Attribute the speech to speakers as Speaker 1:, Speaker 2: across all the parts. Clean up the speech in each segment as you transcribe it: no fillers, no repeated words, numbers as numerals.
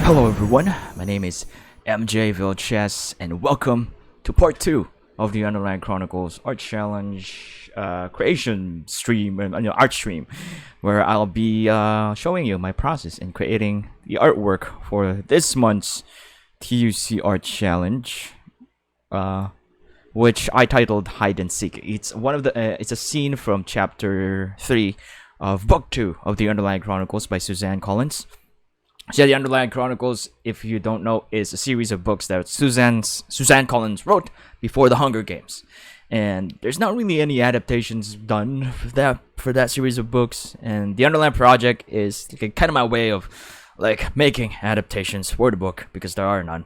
Speaker 1: Hello everyone, my name is MJ Vilches and welcome to part 2 of the Underland Chronicles Art Challenge creation stream and art stream, where I'll be showing you my process in creating the artwork for this month's TUC Art Challenge, which I titled Hide and Seek. It's it's a scene from chapter 3 of book 2 of the Underland Chronicles by Suzanne Collins. So yeah, the Underland Chronicles, if you don't know, is a series of books that Suzanne Collins wrote before the Hunger Games, and there's not really any adaptations done for that series of books. And the Underland Project is kind of my way of making adaptations for the book because there are none.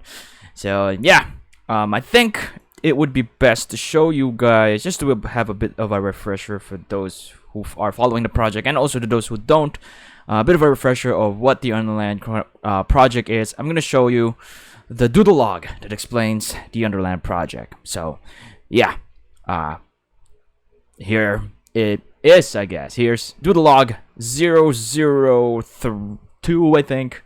Speaker 1: So yeah, I think it would be best to show you guys just to have a bit of a refresher for those who are following the project and also to those who don't. A bit of a refresher of what the Underland project is. I'm going to show you the doodle log that explains the Underland project. So, yeah. Here it is, I guess. Here's doodle log 002, I think.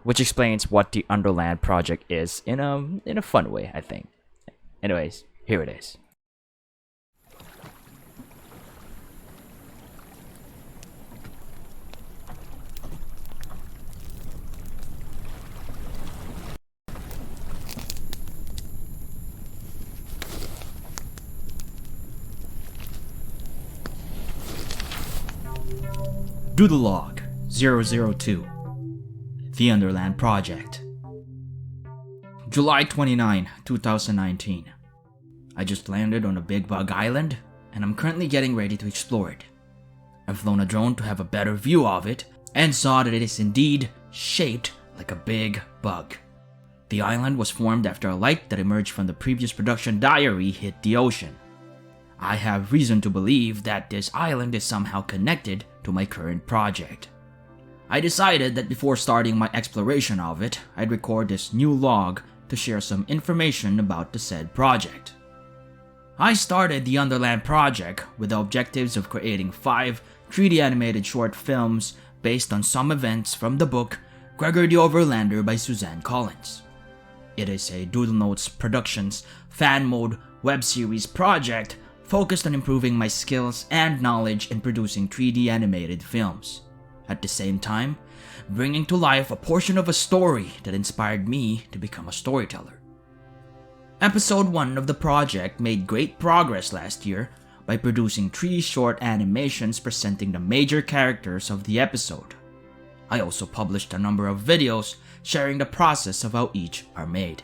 Speaker 1: Which explains what the Underland project is in a fun way, I think. Anyways, here it is. Doodle Log 002, The Underland Project. July 29, 2019. I just landed on a big bug island, and I'm currently getting ready to explore it. I've flown a drone to have a better view of it, and saw that it is indeed shaped like a big bug. The island was formed after a light that emerged from the previous production diary hit the ocean. I have reason to believe that this island is somehow connected to my current project. I decided that before starting my exploration of it, I'd record this new log to share some information about the said project. I started the Underland project with the objectives of creating 5 3D animated short films based on some events from the book Gregor the Overlander by Suzanne Collins. It is a Doodle Notes Productions fan mode web series project focused on improving my skills and knowledge in producing 3D animated films. At the same time, bringing to life a portion of a story that inspired me to become a storyteller. Episode 1 of the project made great progress last year by producing 3 short animations presenting the major characters of the episode. I also published a number of videos sharing the process of how each are made.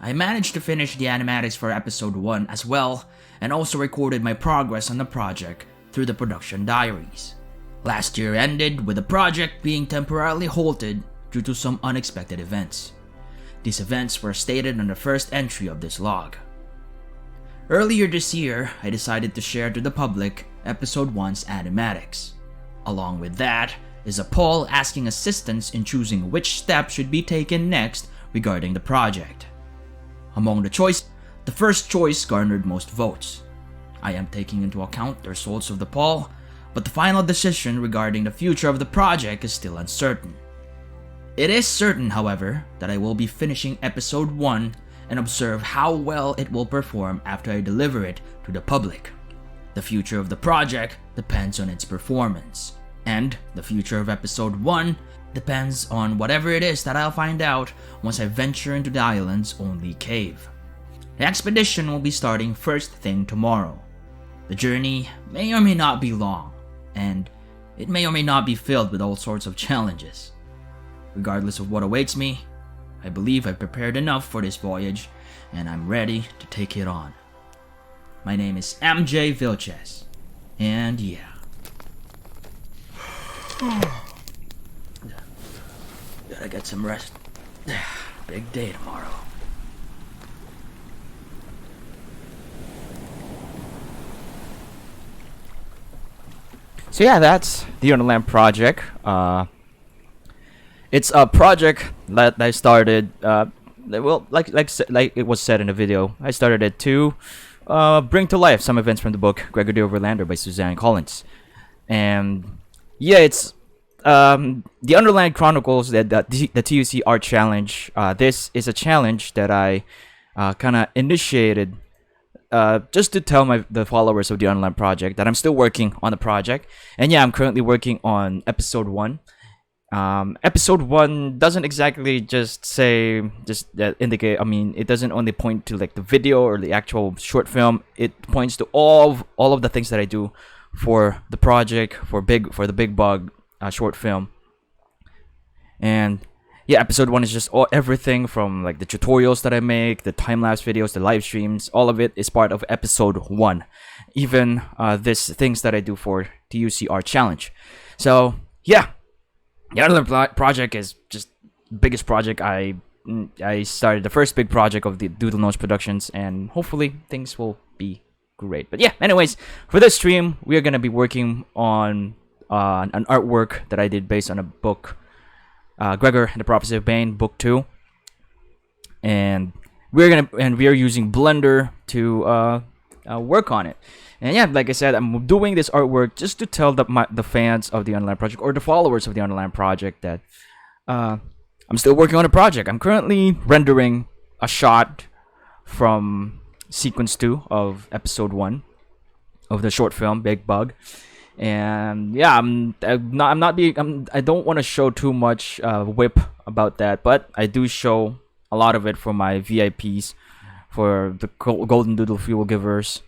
Speaker 1: I managed to finish the animatics for episode 1 as well, and also recorded my progress on the project through the production diaries. Last year ended with the project being temporarily halted due to some unexpected events. These events were stated on the first entry of this log. Earlier this year, I decided to share to the public episode 1's animatics. Along with that is a poll asking assistance in choosing which step should be taken next regarding the project. Among the choice, the first choice garnered most votes. I am taking into account the results of the poll, but the final decision regarding the future of the project is still uncertain. It is certain, however, that I will be finishing episode 1 and observe how well it will perform after I deliver it to the public. The future of the project depends on its performance, and the future of episode 1 depends on whatever it is that I'll find out once I venture into the island's only cave. The expedition will be starting first thing tomorrow. The journey may or may not be long, and it may or may not be filled with all sorts of challenges. Regardless of what awaits me, I believe I've prepared enough for this voyage, and I'm ready to take it on. My name is MJ Vilches, and yeah. Gotta get some rest. Big day tomorrow. So yeah, that's the Underland project. It's a project that I started. Like it was said in the video, I started it to bring to life some events from the book Gregor the Overlander by Suzanne Collins, and yeah, it's the Underland Chronicles, the TUC Art Challenge. This is a challenge that I kind of initiated just to tell the followers of the Underland Project that I'm still working on the project. And yeah, I'm currently working on episode 1. Episode 1 doesn't exactly just indicate. I mean, it doesn't only point to like the video or the actual short film. It points to all of the things that I do for the project, for the Big Bug short film. And yeah, episode 1 is just everything from like the tutorials that I make, the time-lapse videos, the live streams. All of it is part of episode 1. Even this things that I do for TUC Art Challenge. So yeah, the Underland project is just the biggest project. I started the first big project of the Doodle Nose Productions, and hopefully things will be great. But yeah, anyways, for this stream, we are gonna be working on an artwork that I did based on a book, Gregor and the Prophecy of Bane, book 2, and we are using Blender to work on it. And yeah, like I said, I'm doing this artwork just to tell the fans of the Underland Project, or the followers of the Underland Project, that I'm still working on a project. I'm currently rendering a shot from sequence 2 of episode 1 of the short film Big Bug. And yeah, I don't want to show too much whip about that, but I do show a lot of it for my VIPs, for the Golden Doodle Fuel givers,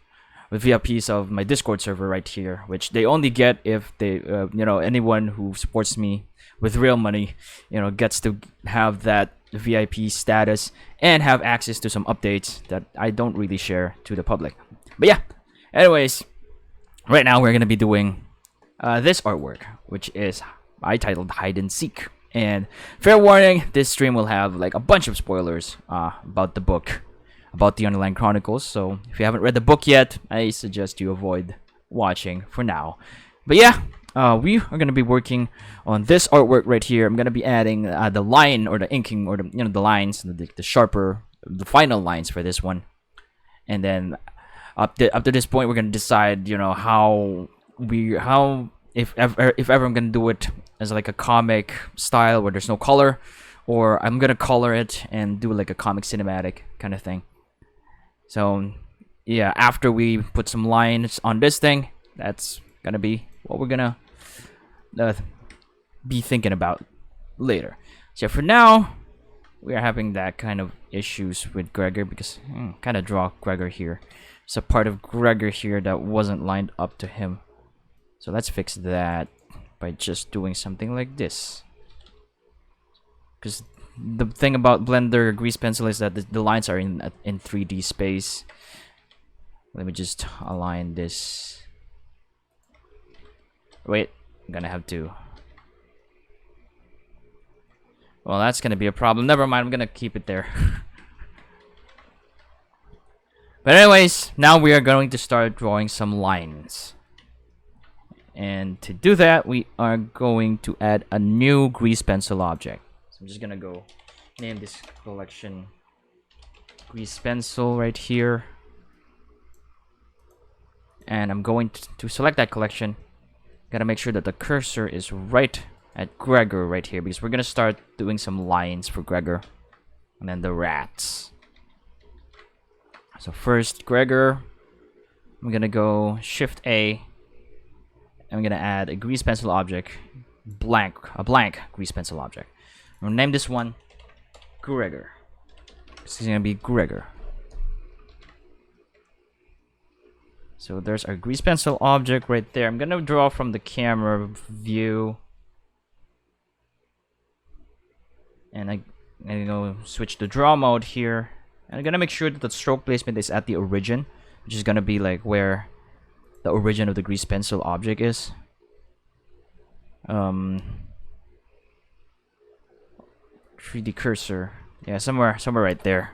Speaker 1: with VIPs of my Discord server right here, which they only get if they, anyone who supports me with real money, gets to have that VIP status and have access to some updates that I don't really share to the public. But yeah, anyways, right now we're gonna be doing this artwork, which is I titled Hide and Seek. And fair warning, this stream will have like a bunch of spoilers about the book, about the Underland Chronicles. So if you haven't read the book yet, I suggest you avoid watching for now. But yeah, we are gonna be working on this artwork right here. I'm gonna be adding the line, or the inking, or the lines, the sharper, the final lines for this one. And then up to this point, we're gonna decide, if ever I'm gonna do it as like a comic style where there's no color, or I'm gonna color it and do like a comic cinematic kind of thing. So yeah, after we put some lines on this thing, that's gonna be what we're gonna be thinking about later. So for now, we are having that kind of issues with Gregor, because kind of draw Gregor here. It's a part of Gregor here that wasn't lined up to him. So let's fix that by just doing something like this. Because the thing about Blender Grease Pencil is that the lines are in 3D space. Let me just align this. Wait, I'm gonna have to. Well, that's gonna be a problem. Never mind, I'm gonna keep it there. But anyways, now we are going to start drawing some lines. And to do that, we are going to add a new grease pencil object. So I'm just gonna go name this collection grease pencil right here. And I'm going to select that collection. Gotta make sure that the cursor is right at Gregor right here, because we're gonna start doing some lines for Gregor. And then the rats. So first, Gregor. I'm gonna go Shift A. I'm gonna add a grease pencil object, a blank grease pencil object. I'm gonna name this one Gregor. This is gonna be Gregor. So there's our grease pencil object right there. I'm gonna draw from the camera view, and I'm gonna switch to draw mode here. And I'm gonna make sure that the stroke placement is at the origin, which is gonna be like where the origin of the grease pencil object is. 3D cursor, yeah, somewhere right there.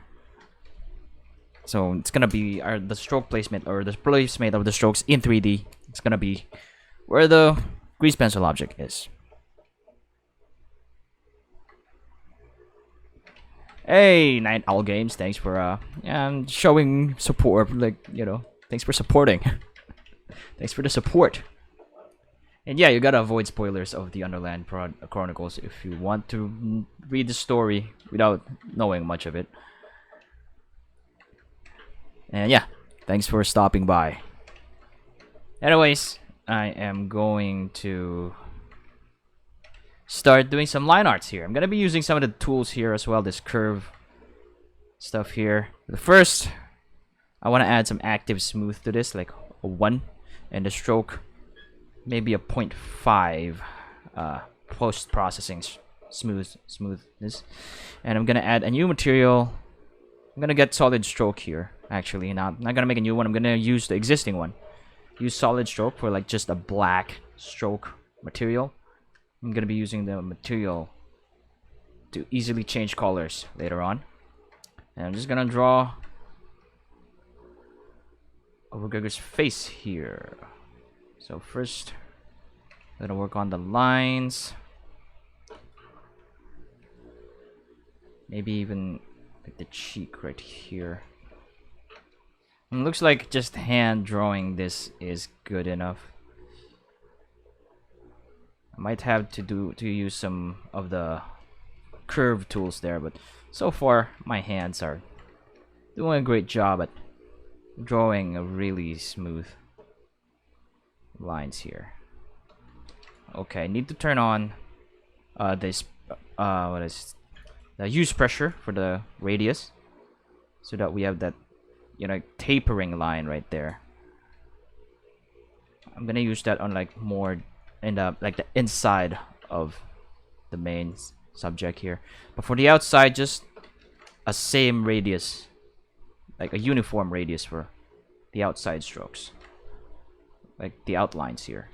Speaker 1: So it's gonna be the stroke placement, or the placement of the strokes in 3D. It's gonna be where the grease pencil object is. Hey, Night Owl Games, thanks for showing support. Thanks for supporting. Thanks for the support. And yeah, you gotta avoid spoilers of the Underland Chronicles if you want to read the story without knowing much of it. And yeah, thanks for stopping by. Anyways, I am going to start doing some line arts here. I'm gonna be using some of the tools here as well, this curve stuff here. But first, I want to add some active smooth to this, like a 1, and the stroke maybe a 0.5 post-processing smoothness. And I'm gonna add a new material. I'm gonna get solid stroke here. Actually, now I'm not gonna make a new one. I'm gonna use the existing one. Use solid stroke for like just a black stroke material. I'm gonna be using the material to easily change colors later on. And I'm just gonna draw a McGregor's face here. So first, I'm gonna work on the lines. Maybe even like the cheek right here. And it looks like just hand drawing this is good enough. I might have to use some of the curve tools there, but so far my hands are doing a great job at drawing a really smooth lines here. Okay, I need to turn on this what is the use pressure for the radius, so that we have that, you know, tapering line right there. I'm gonna use that on like more in the like the inside of the main subject here, but for the outside, just a same radius, like a uniform radius for the outside strokes, like the outlines here.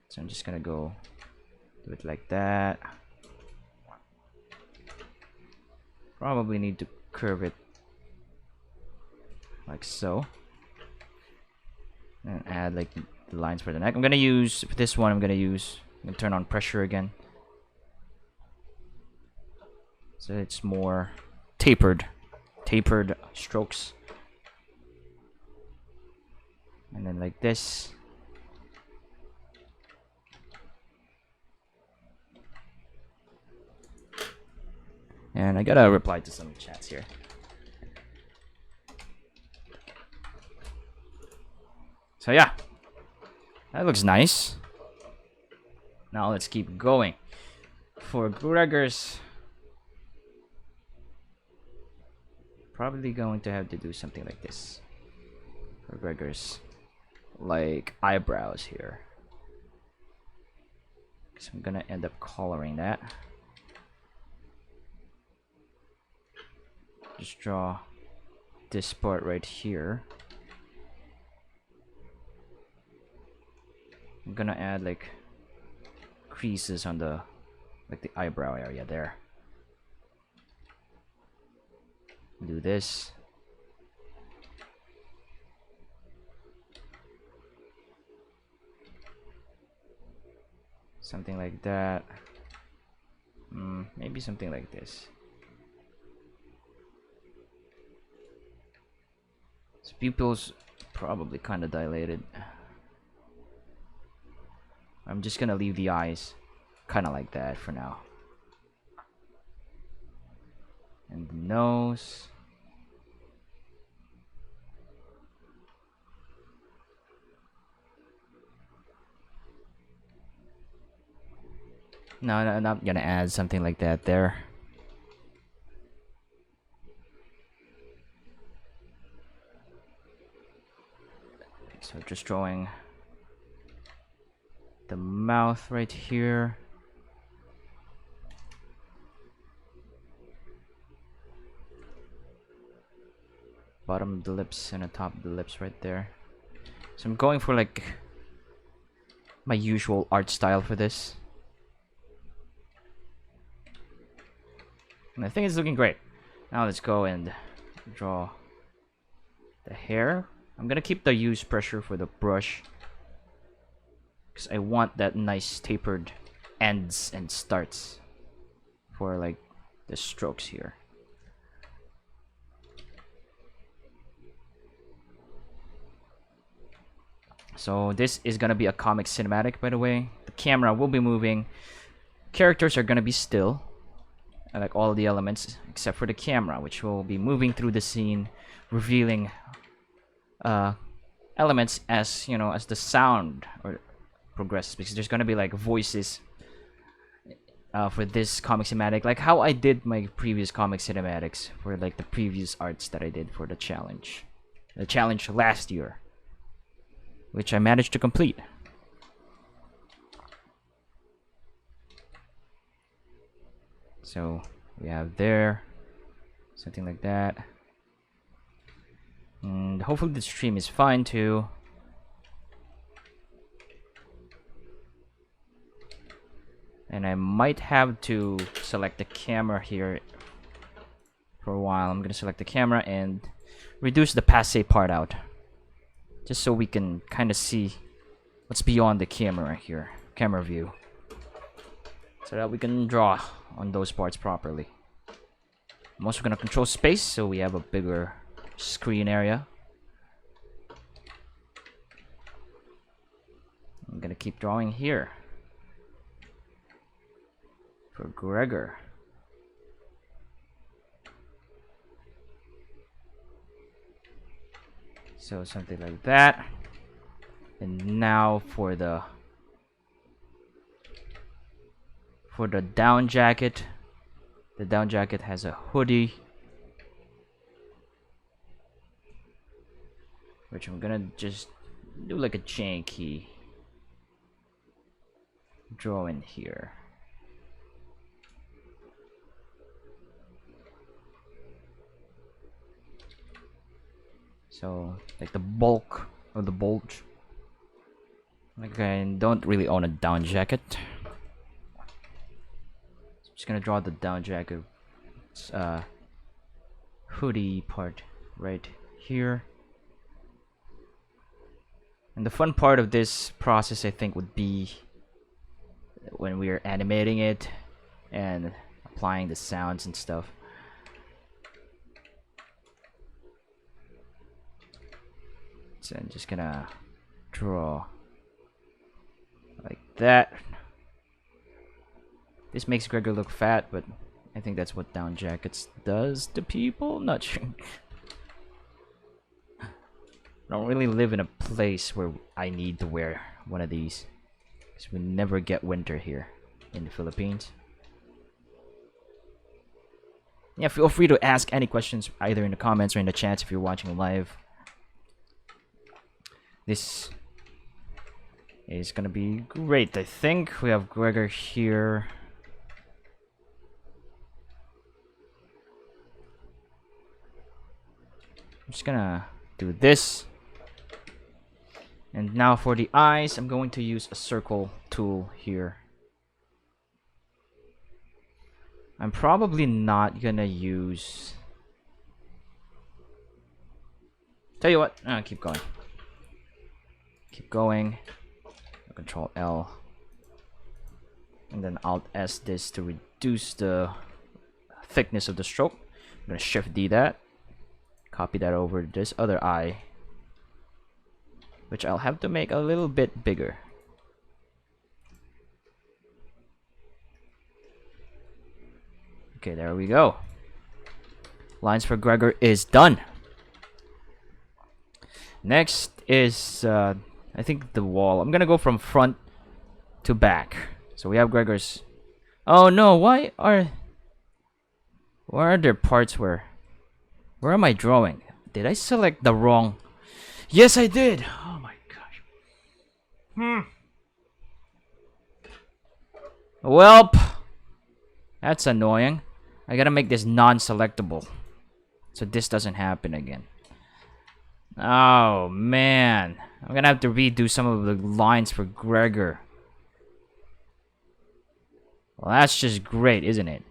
Speaker 1: So I'm just gonna go do it like that. Probably need to curve it like so, and add like the lines for the neck. I'm gonna use for this one. I'm gonna turn on pressure again, so it's more tapered strokes, and then like this. And I gotta reply to some chats here. So yeah, that looks nice. Now let's keep going. For Gregor's, probably going to have to do something like this. For Gregor's, like eyebrows here. So I'm gonna end up coloring that. Just draw this part right here. I'm gonna add like creases on the like the eyebrow area there. Do this. Something like that. Maybe something like this. His pupils probably kind of dilated. I'm just gonna leave the eyes kind of like that for now. And the nose. No, I'm not gonna add something like that there. So just drawing the mouth right here. Bottom of the lips and the top of the lips right there. So I'm going for like my usual art style for this. And I think it's looking great. Now let's go and draw the hair. I'm gonna keep the use pressure for the brush, because I want that nice tapered ends and starts for like the strokes here. So this is gonna be a comic cinematic, by the way. The camera will be moving. Characters are gonna be still, like all the elements except for the camera, which will be moving through the scene, revealing elements as as the sound progresses, because there's gonna be like voices for this comic cinematic, like how I did my previous comic cinematics for like the previous arts that I did for the challenge last year, which I managed to complete. So we have there something like that, and hopefully the stream is fine too. And I might have to select the camera here for a while. I'm gonna select the camera and reduce the passe part out, just so we can kind of see what's beyond the camera here, camera view, so that we can draw on those parts properly. I'm also gonna control space so we have a bigger screen area. I'm gonna keep drawing here for Gregor. So something like that. And now for the down jacket. The down jacket has a hoodie, which I'm gonna just do like a janky drawing here. So like the bulk of the bulge. Like I don't really own a down jacket. So I'm just gonna draw the down jacket hoodie part right here. And the fun part of this process, I think, would be when we're animating it and applying the sounds and stuff. So I'm just gonna draw like that. This makes Gregor look fat, but I think that's what down jackets does to people. Not sure. I don't really live in a place where I need to wear one of these, because we never get winter here in the Philippines. Yeah, feel free to ask any questions either in the comments or in the chats if you're watching live. This is gonna be great. I think we have Gregor here. I'm just gonna do this. And now for the eyes, I'm going to use a circle tool here. I'm probably not gonna use... Tell you what, keep going. Keep going. Control L. And then Alt S this to reduce the thickness of the stroke. I'm gonna Shift D that. Copy that over to this other eye, which I'll have to make a little bit bigger. Okay, there we go. Lines for Gregor is done. Next is I think the wall. I'm gonna go from front to back. So we have Gregor's. Oh no! Why are there parts where am I drawing? Did I select the wrong? Yes, I did. Oh my gosh. Welp, that's annoying. I gotta make this non-selectable, so this doesn't happen again. Oh man, I'm gonna have to redo some of the lines for Gregor. Well, that's just great, isn't it?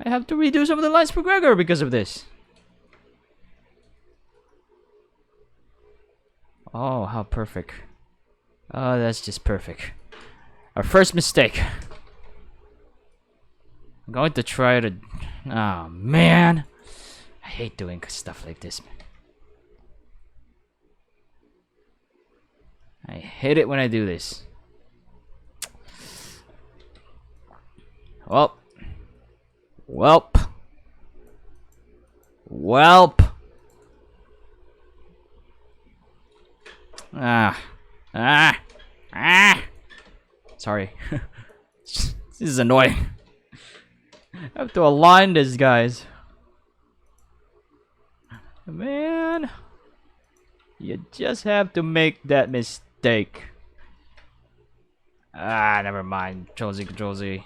Speaker 1: I have to redo some of the lines for Gregor because of this. Oh, how perfect. Oh, that's just perfect. Our first mistake. I'm going to try to... Oh, man. I hate doing stuff like this. I hate it when I do this. Welp. Sorry. This is annoying. I have to align this, guys. Man, you just have to make that mistake. Never mind. Control Z.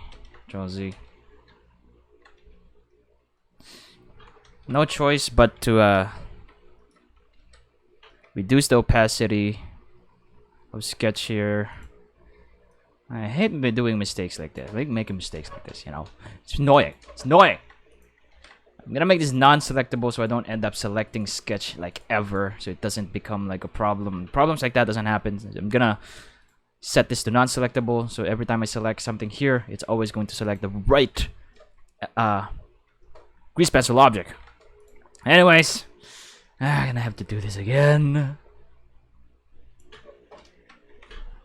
Speaker 1: No choice but to reduce the opacity of sketch here. I hate doing mistakes like this. I like making mistakes like this, you know. It's annoying. I'm gonna make this non-selectable so I don't end up selecting sketch like ever, so it doesn't become like a problem. Problems like that doesn't happen. I'm gonna set this to non-selectable, so every time I select something here, it's always going to select the right grease pencil object. Anyways, I'm gonna have to do this again.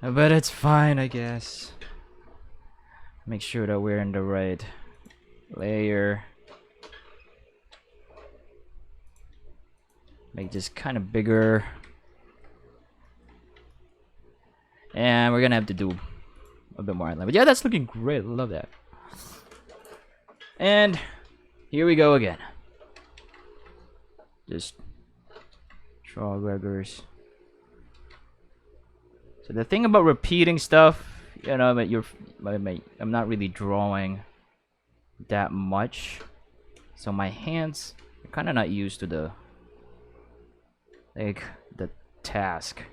Speaker 1: But it's fine, I guess. Make sure that we're in the right layer. Make this kind of bigger. And we're gonna have to do a bit more outline. But yeah, that's looking great. I love that. And here we go again. Just draw Gregors. So the thing about repeating stuff, you know, I'm not really drawing that much. So my hands are kind of not used to the task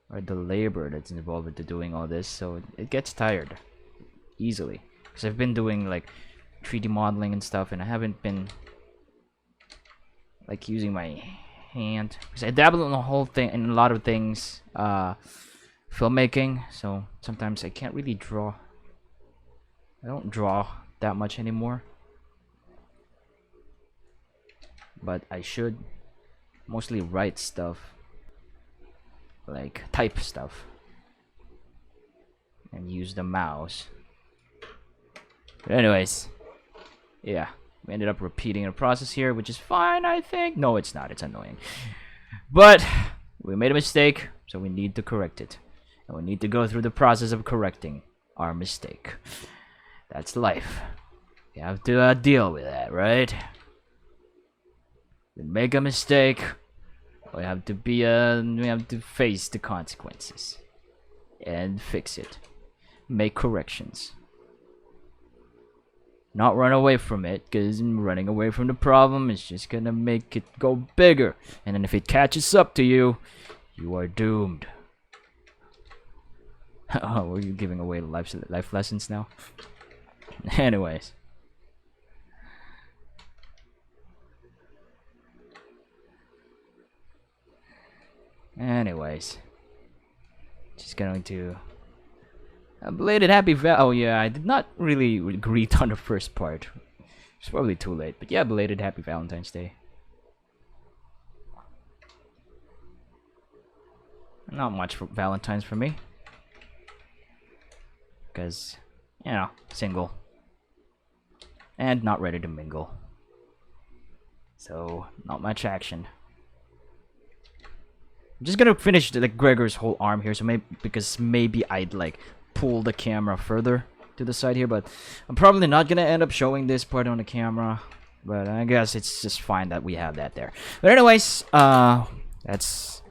Speaker 1: or the labor that's involved into doing all this, so it gets tired easily. Because I've been doing like 3D modeling and stuff, and I haven't been like using my hand, because I dabble in the whole thing, in a lot of things, filmmaking, so sometimes I can't really draw. I don't draw that much anymore, but I should mostly write stuff, like type stuff, and use the mouse. But anyways, yeah, we ended up repeating the process here, which is fine, I think. No, it's not. It's annoying. But we made a mistake, so we need to correct it. And we need to go through the process of correcting our mistake. That's life. You have to deal with that, right? We make a mistake. We have to face the consequences and fix it. Make corrections. Not run away from it, because running away from the problem is just gonna make it go bigger. And then if it catches up to you, you are doomed. Oh, were you giving away life lessons now? Anyways. Just going to a belated happy oh yeah, I did not really agree on the first part. It's probably too late, but yeah, belated happy Valentine's Day. Not much for Valentine's for me, because, you know, single and not ready to mingle, so not much action. I'm just gonna finish the Gregor's whole arm here, so maybe I'd like pull the camera further to the side here, but I'm probably not gonna end up showing this part on the camera, but I guess it's just fine that we have that there. But anyways, that's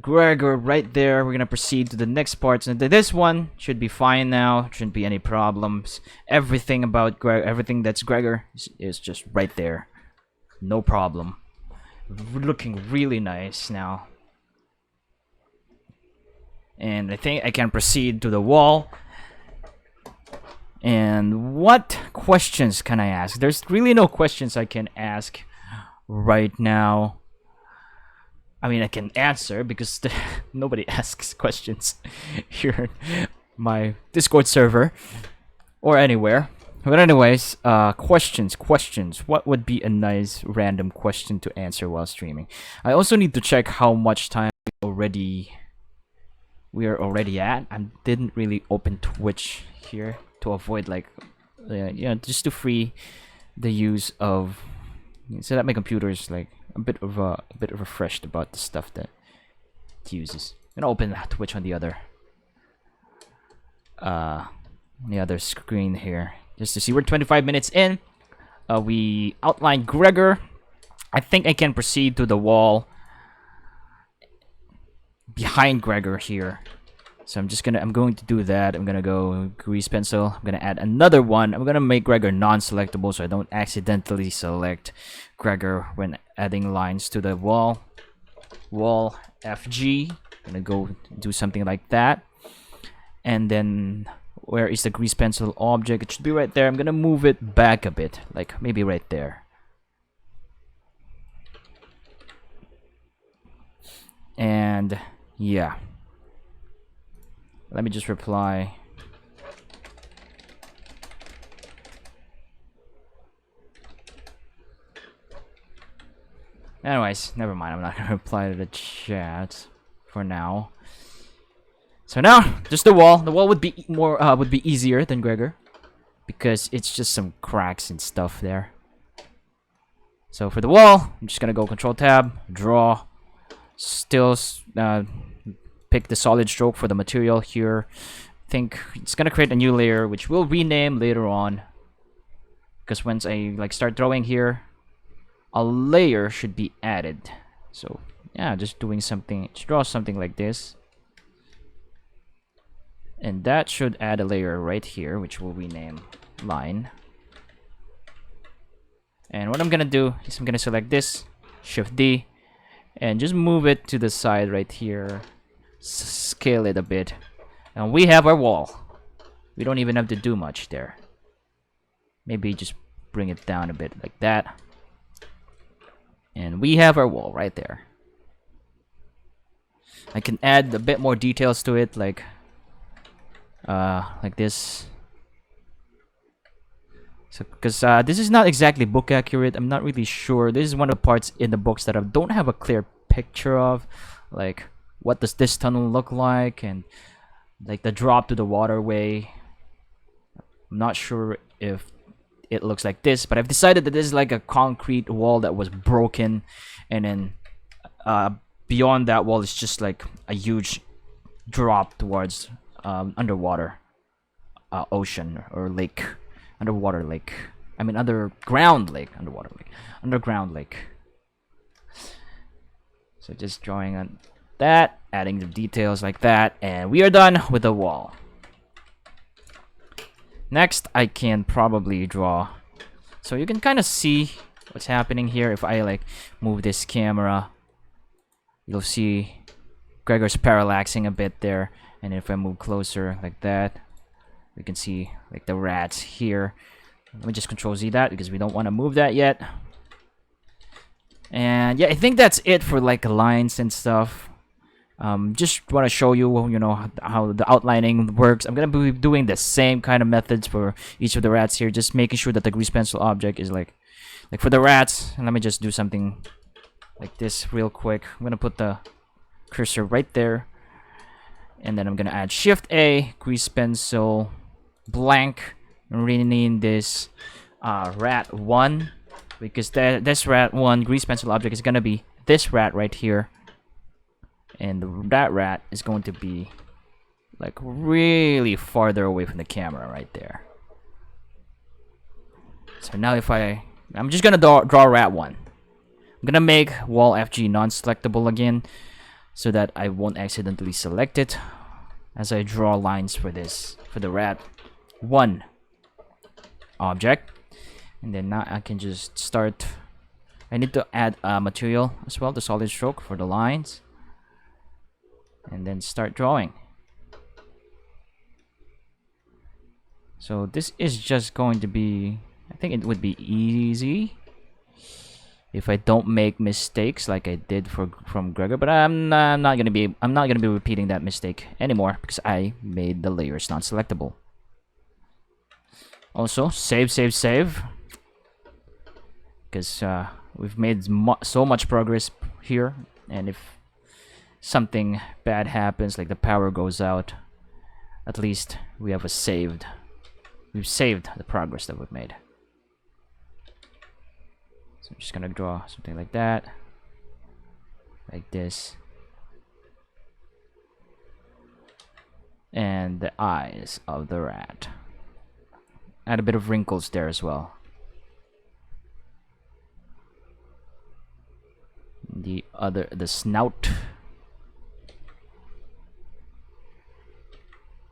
Speaker 1: Gregor right there. We're gonna proceed to the next parts, and this one should be fine now. Shouldn't be any problems. Everything about everything that's Gregor is just right there, no problem. Looking really nice now. And I think I can proceed to the wall. And what questions can I ask? There's really no questions I can ask right now. I mean, I can answer because nobody asks questions here in my Discord server or anywhere. But anyways, questions. What would be a nice random question to answer while streaming? I also need to check how much time we are already at. I didn't really open Twitch here to avoid like, just to free the use of, so that my computer is like a bit refreshed about the stuff that it uses. I'm gonna open Twitch on the other screen here, just to see. We're 25 minutes in. We outlined Gregor. I think I can proceed to the wall behind Gregor here. So I'm going to do that. I'm gonna go grease pencil. I'm gonna add another one. I'm gonna make Gregor non-selectable so I don't accidentally select Gregor when adding lines to the wall. Wall FG. I'm gonna go do something like that. And then where is the grease pencil object? It should be right there. I'm gonna move it back a bit, like maybe right there. And yeah, let me just reply. Anyways, never mind. I'm not gonna reply to the chat for now. So now, just the wall. The wall would be easier than Gregor because it's just some cracks and stuff there. So for the wall, I'm just gonna go Control Tab, draw. Still, pick the solid stroke for the material here. Think it's gonna create a new layer, which we'll rename later on. Because once I start drawing here, a layer should be added. So yeah, just doing something. Just draw something like this. And that should add a layer right here, which we'll rename line. And what I'm gonna do is I'm gonna select this, Shift D, and just move it to the side right here. Scale it a bit. And we have our wall. We don't even have to do much there. Maybe just bring it down a bit like that. And we have our wall right there. I can add a bit more details to it, like this. So because this is not exactly book accurate, I'm not really sure. This is one of the parts in the books that I don't have a clear picture of, like what does this tunnel look like, and like the drop to the waterway. I'm not sure if it looks like this, but I've decided that this is like a concrete wall that was broken, and then beyond that wall is just like a huge drop towards underwater ocean or lake. Underwater lake. I mean underground lake. Underwater lake. Underground lake. So just drawing on that, adding the details like that, and we are done with the wall. Next, I can probably draw. So you can kind of see what's happening here. If I like move this camera, you'll see Gregor's parallaxing a bit there. And if I move closer like that, we can see like the rats here. Let me just Control Z that because we don't want to move that yet. And yeah, I think that's it for like lines and stuff. Just want to show you, how the outlining works. I'm gonna be doing the same kind of methods for each of the rats here, just making sure that the grease pencil object is like for the rats. And let me just do something like this real quick. I'm gonna put the cursor right there, and then I'm gonna add Shift A, grease pencil, blank, and rename this rat 1, because this rat 1 grease pencil object is gonna be this rat right here. And that rat is going to be like really farther away from the camera right there. So now if I'm just gonna draw rat 1. I'm gonna make wall FG non-selectable again so that I won't accidentally select it as I draw lines for the rat 1 object. And then now I can just start. I need to add material as well, the solid stroke for the lines. And then start drawing. So this is just going to be, I think it would be easy if I don't make mistakes like I did from Gregor, but I'm not gonna be repeating that mistake anymore because I made the layers non-selectable. Also, save. Because we've made so much progress here, and if something bad happens, like the power goes out, at least we have we've saved the progress that we've made. So I'm just gonna draw something like that, like this, and the eyes of the rat. Add a bit of wrinkles there as well. The snout.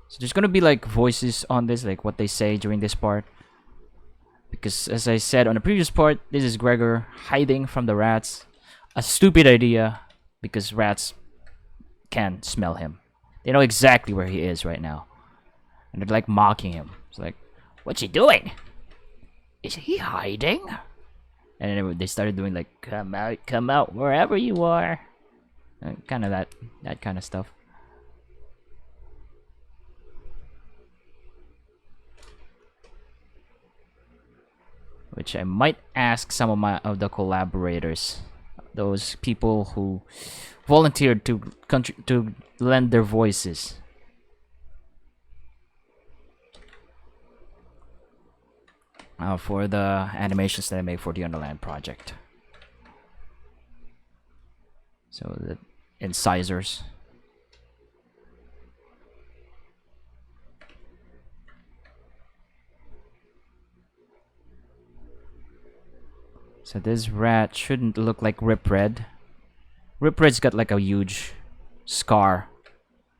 Speaker 1: So there's gonna be like voices on this, like what they say during this part. Because as I said on the previous part, this is Gregor hiding from the rats. A stupid idea, because rats can smell him. They know exactly where he is right now. And they're like mocking him. It's like, what's he doing? Is he hiding? And then they started doing like, come out, wherever you are. Kind of that kind of stuff. Which I might ask some of the collaborators, those people who volunteered to lend their voices. For the animations that I make for the Underland project. So the incisors. So this rat shouldn't look like Rip Red. Rip Red's got like a huge scar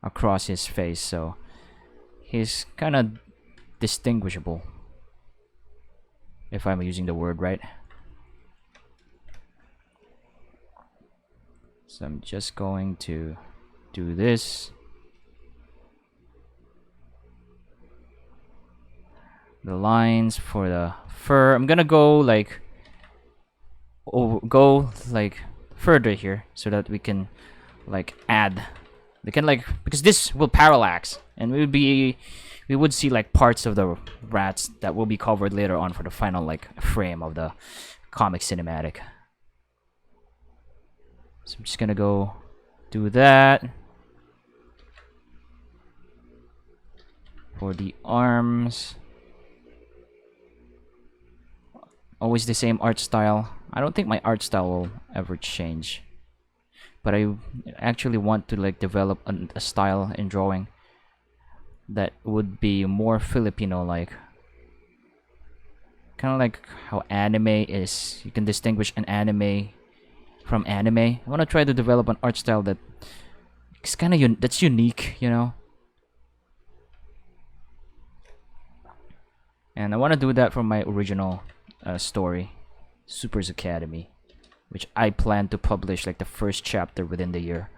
Speaker 1: across his face, so he's kind of distinguishable. If I'm using the word right. So I'm just going to do this. The lines for the fur, I'm gonna go like further here so that we can like add. We can like, because this will parallax, and we would see like parts of the rats that will be covered later on for the final like frame of the comic cinematic. So I'm just gonna go do that. For the arms, always the same art style. I don't think my art style will ever change, but I actually want to like develop a style in drawing that would be more Filipino-like. Kind of like how anime is. You can distinguish an anime from anime. I want to try to develop an art style that is kind of that's unique, you know. And I want to do that for my original story, Super's Academy, which I plan to publish like the first chapter within the year.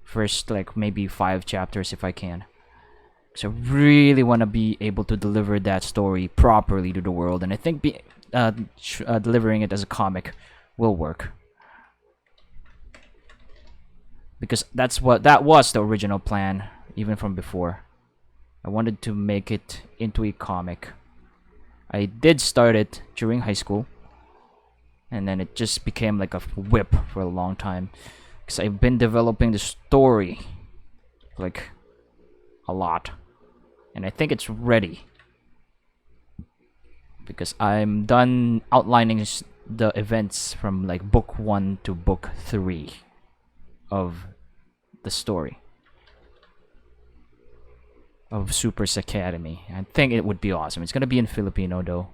Speaker 1: First like maybe 5 chapters if I can. So I really want to be able to deliver that story properly to the world, and I think delivering it as a comic will work. Because that was the original plan, even from before. I wanted to make it into a comic. I did start it during high school, and then it just became like a whip for a long time. Because I've been developing the story like a lot. And I think it's ready. Because I'm done outlining the events from like book 1 to book 3 of the story of Super's Academy. I think it would be awesome. It's gonna be in Filipino though.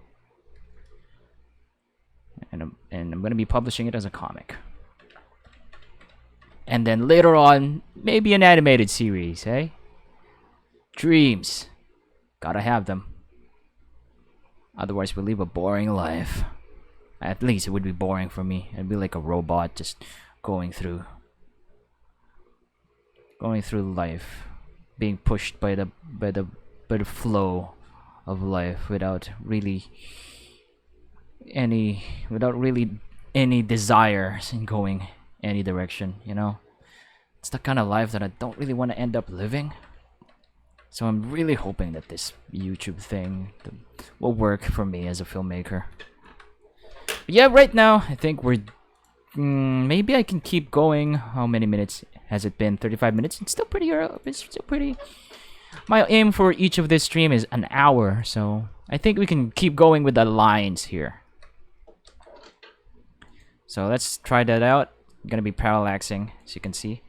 Speaker 1: And I'm gonna be publishing it as a comic. And then later on, maybe an animated series, eh? Dreams. Gotta have them. Otherwise, we'll live a boring life. At least it would be boring for me. I'd be like a robot just going through life, being pushed by the flow of life without really any desires in going any direction, you know? It's the kind of life that I don't really want to end up living. So I'm really hoping that this YouTube thing will work for me as a filmmaker. But yeah, right now I think we're maybe I can keep going. How many minutes has it been? 35 minutes. It's still pretty early. It's still pretty. My aim for each of this stream is an hour, so I think we can keep going with the lines here. So let's try that out. I'm gonna be parallaxing, as you can see,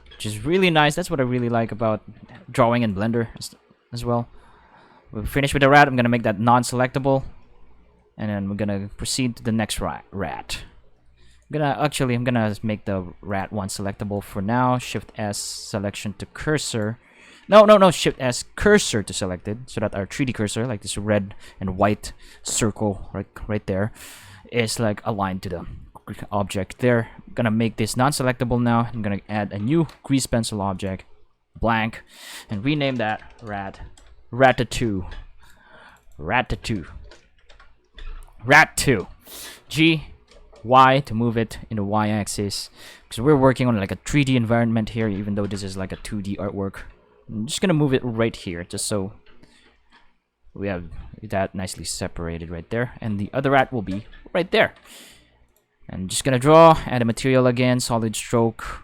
Speaker 1: which is really nice. That's what I really like about drawing in Blender as well. We're finished with the rat. I'm gonna make that non-selectable, and then we're gonna proceed to the next rat. I'm gonna make the rat one selectable for now. Shift S selection to cursor. No, Shift S cursor to selected, so that our 3D cursor, like this red and white circle right there, is like aligned to the object there. I'm gonna make this non-selectable now. I'm gonna add a new grease pencil object, blank, and rename that Rat2. G Y to move it in the y-axis, because we're working on like a 3D environment here, even though this is like a 2D artwork. I'm just gonna move it right here, just so we have that nicely separated right there, and the other rat will be right there. And just gonna add a material again, solid stroke.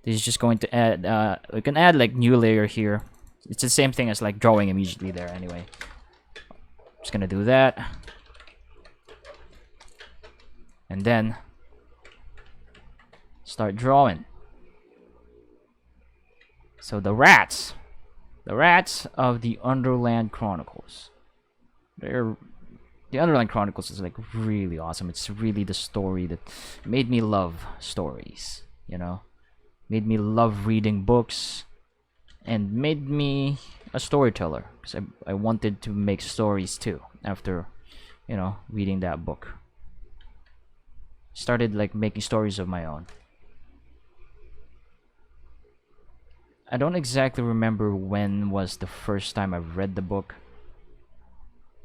Speaker 1: This is just going to add, we can add like new layer here. It's the same thing as like drawing immediately there anyway. Just gonna do that. And then start drawing. So the rats of the Underland Chronicles. The Underland Chronicles is like really awesome. It's really the story that made me love stories, you know? Made me love reading books and made me a storyteller, because I wanted to make stories too after, you know, reading that book. Started like making stories of my own. I don't exactly remember when was the first time I read the book,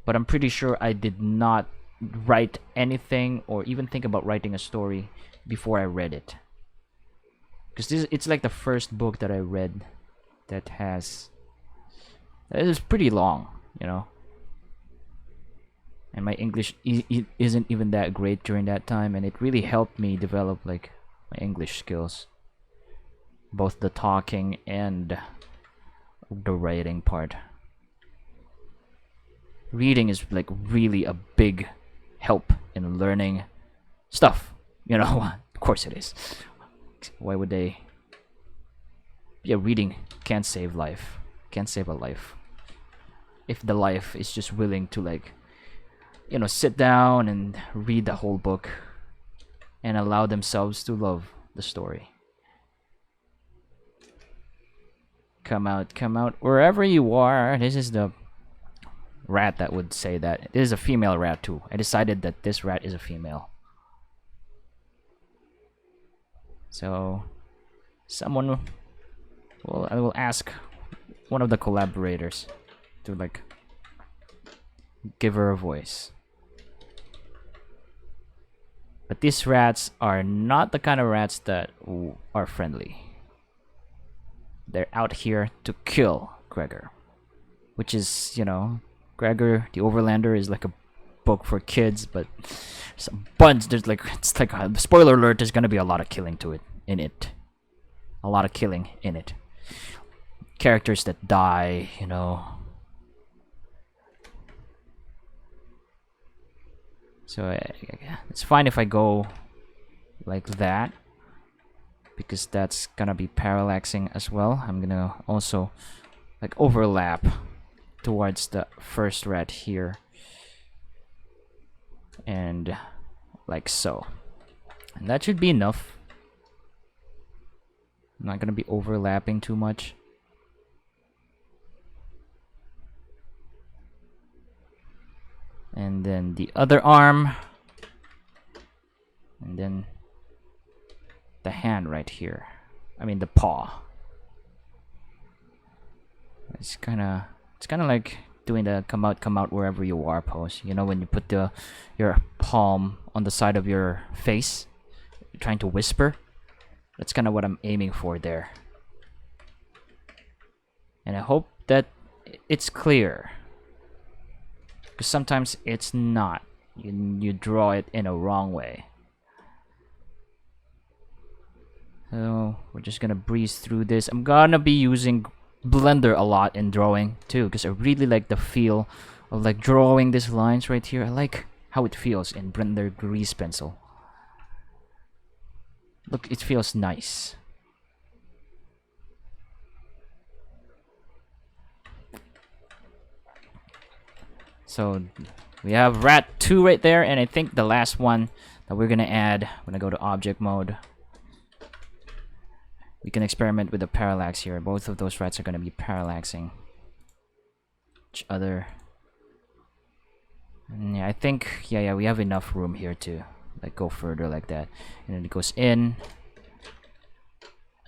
Speaker 1: but I'm pretty sure I did not write anything or even think about writing a story before I read it. Because it's like the first book that I read that is pretty long, you know. And my English isn't even that great during that time, and it really helped me develop like my English skills, both the talking and the writing part. Reading is like really a big help in learning stuff, you know. Of course it is. Why would they? Yeah, reading can't save life. Can't save a life if the life is just willing to, like, you know, sit down and read the whole book and allow themselves to love the story. Come out wherever you are. This is the rat that would say that. This is a female rat too. I decided that this rat is a female. So someone I will ask one of the collaborators to like give her a voice. But these rats are not the kind of rats that are friendly. They're out here to kill Gregor, which is, you know, Gregor the Overlander is like a book for kids, but there's a bunch. There's like, it's like a spoiler alert. There's gonna be a lot of killing in it. A lot of killing in it. Characters that die, you know. So it's fine if I go like that, because that's gonna be parallaxing as well. I'm gonna also like overlap towards the first rat here, and like so, and that should be enough. I'm not gonna be overlapping too much. And then the other arm, and then the hand right here. I mean the paw. It's kind of like doing the come out wherever you are pose. You know, when you put your palm on the side of your face, you're trying to whisper. That's kind of what I'm aiming for there. And I hope that it's clear. Because sometimes it's not. You draw it in a wrong way. So we're just gonna breeze through this. I'm gonna be using Blender a lot in drawing too, because I really like the feel of like drawing these lines right here. I like how it feels in Blender Grease Pencil. Look, it feels nice. So we have rat 2 right there, and I think the last one that we're gonna add, I'm gonna go to object mode. We can experiment with the parallax here. Both of those rats are gonna be parallaxing each other. And yeah, I think yeah, we have enough room here to like go further like that. And then it goes in,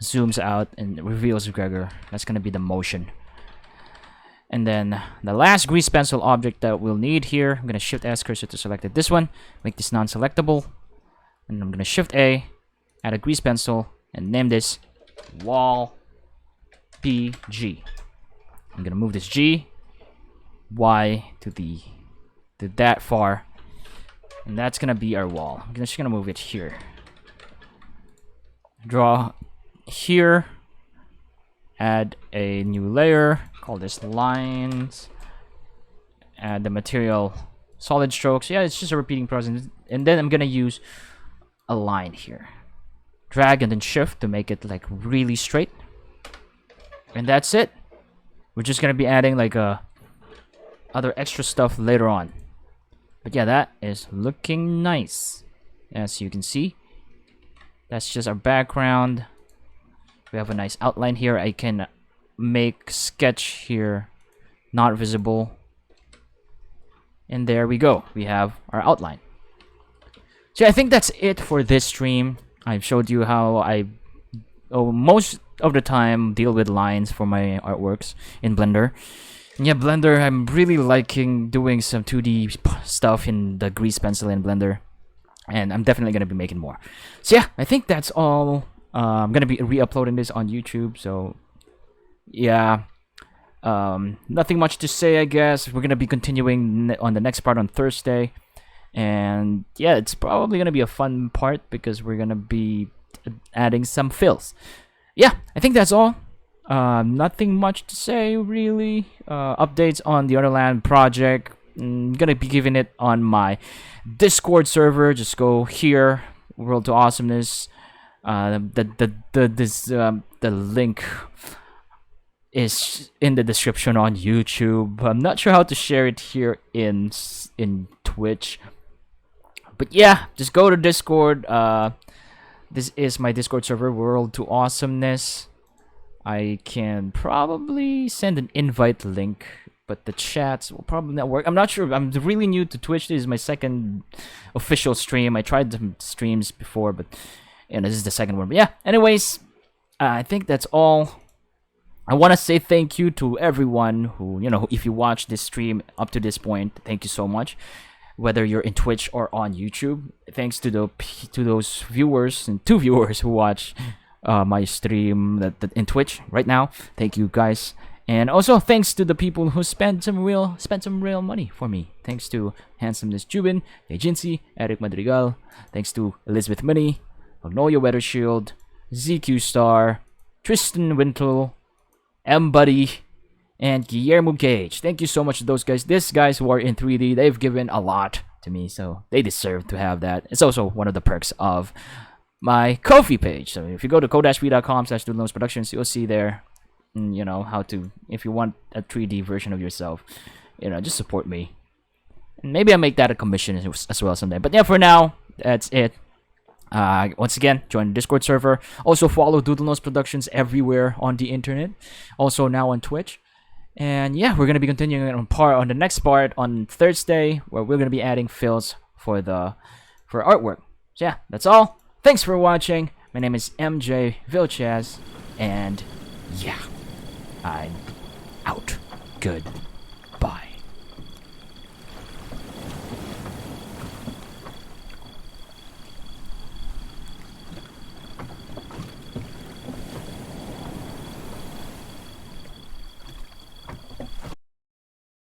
Speaker 1: zooms out, and reveals Gregor. That's gonna be the motion. And then the last grease pencil object that we'll need here, I'm gonna Shift S cursor to select it. This one, make this non-selectable, and I'm gonna Shift A, add a grease pencil, and name this wall PG. I'm gonna move this G, Y to that far, and that's gonna be our wall. I'm just gonna move it here. Draw here. Add a new layer. Call this lines. Add the material solid strokes. Yeah, it's just a repeating process. And then I'm gonna use a line here. Drag and then shift to make it like really straight. And that's it. We're just gonna be adding like other extra stuff later on. But yeah, that is looking nice. As you can see. That's just our background. We have a nice outline here. I can make sketch here not visible. And there we go. We have our outline. So yeah, I think that's it for this stream. I've showed you how I most of the time deal with lines for my artworks in Blender. And yeah, Blender, I'm really liking doing some 2D stuff in the grease pencil in Blender. And I'm definitely going to be making more. So yeah, I think that's all. I'm going to be re-uploading this on YouTube. So yeah, nothing much to say, I guess. We're going to be continuing on the next part on Thursday. And yeah, it's probably going to be a fun part because we're going to be adding some fills. Yeah, I think that's all. Nothing much to say, really. Updates on the Otherland project. I'm going to be giving it on my Discord server. Just go here, World to Awesomeness. The link is in the description on YouTube. I'm not sure how to share it here in Twitch. But yeah, just go to Discord. This is my Discord server, World to Awesomeness. I can probably send an invite link, but the chats will probably not work. I'm not sure. I'm really new to Twitch. This is my second official stream. I tried some streams before, but this is the second one. But yeah, anyways, I think that's all. I want to say thank you to everyone who, if you watch this stream up to this point, thank you so much. Whether you're in Twitch or on YouTube, thanks to those viewers and 2 viewers who watch my stream in Twitch right now. Thank you guys. And also thanks to the people who spent some real money for me. Thanks to Handsomeness Jubin, yaejinssi, Erick Madrigal. Thanks to Elizabeth Munie, Magnolia Weathershield, ZQ Star, Tristan Wintle, Mbuddy, and GulliermoGage. Thank you so much to those guys. These guys who are in 3D, they've given a lot to me, so they deserve to have that. It's also one of the perks of my KoFi page. So if you go to ko-fi.com/doodlenosproductions, you'll see there, how to, if you want a 3D version of yourself, just support me. And maybe I'll make that a commission as well someday. But yeah, for now, that's it. Once again, join the Discord server. Also follow Doodlenose Productions everywhere on the internet. Also now on Twitch. And yeah, we're gonna be continuing on the next part on Thursday, where we're gonna be adding fills for artwork. So yeah, that's all. Thanks for watching. My name is MJ Vilches, and yeah, I'm out. Good